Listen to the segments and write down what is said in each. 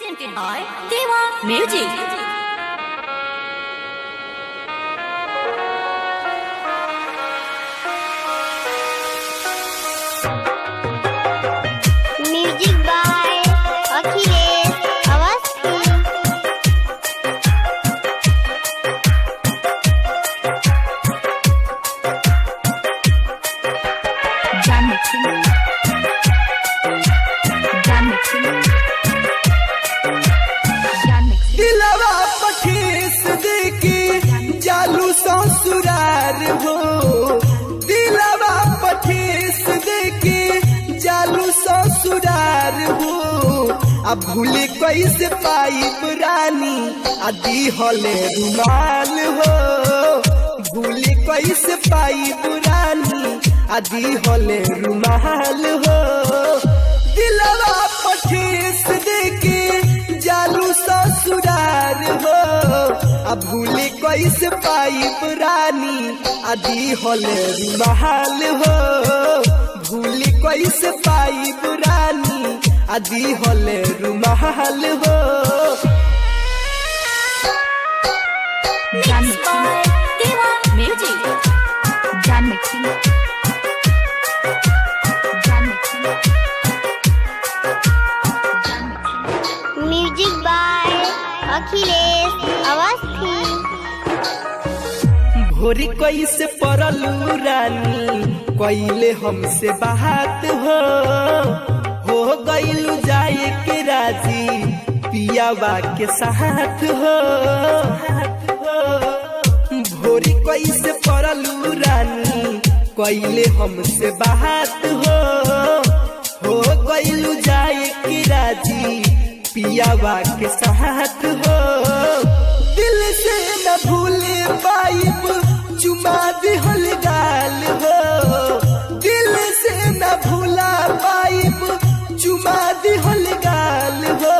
presented by Deva Music. Music by Akhilesh Awasthi. Jam mixing. Jam mixing. Jam mixing. दिलवा पठेस देके जालू ससुरार हो। दिलवा पठेस देके जालू ससुरार हो। अब भूले कैसे पाई रानी आदि हले रुमाल हो। भूले कैसे पाई रानी आदि हले रुमाल हो। दिलवा पठेस देके जालू ससुरार हो। अब भूले कैसे पाई रानी आदि हले रुमाल हो। भूले कैसे पाई रानी आदि हले रुमाल हो। Jam mixing. Deva Music. Jam mixing. Jam mixing. Music by Akhilesh Awasthi. भोरी कैसे परलू रानी कैले हमसे बात हो गईलू जाए के राजी पियावा के साथ हो। भोरी कैसे परलू रानी कैले हमसे बात हो गईलू जाए के राजी पियावा के साथ हो। दिल से न भूले पाइब चुमा दिहल गाल हो। दिल से न भूला पाइब चुमा दिहल गाल हो।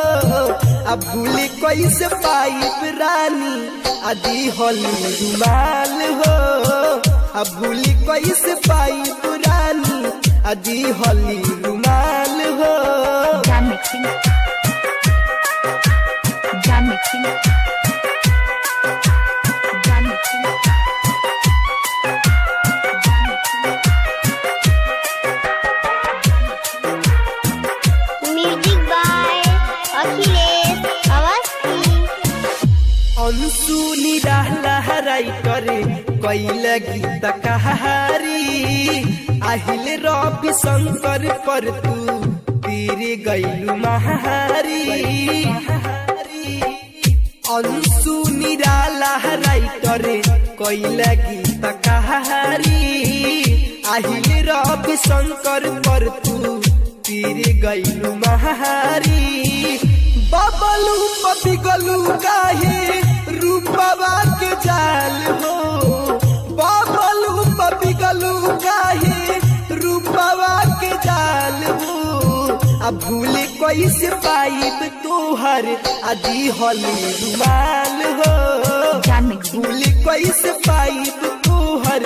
अब भूले कैसे पाइब रानी आदि हली रुमाल हो। अब भूले कैसे पाइब रानी आदि हली रुमाल हो। Jam mixing. Jam mixing. Jam mixing. Music by Akhilesh Awasthi. Anshu निरालाई करे कैला गीत कहारी अहिले रवि शंकर पर तू तीर गईलू महारी। अंशु निरालाई करे कैला गीत कहारी अहिले रवि शंकर पर तू तीर गईलू महारी। बबलू पपिगलू काहे रूपवा के जाल हो। बबलू पपिगलू काहे रूपवा के जाल हो। अब भूले कैसे पाइब तोहर आदि हली रुमाल हो। Jam mixing. भूले कैसे पाइब तोहर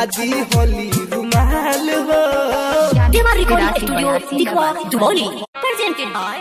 आदि हली रुमाल हो। Deva Recording Studio, Dikwa, Duboli. Presented by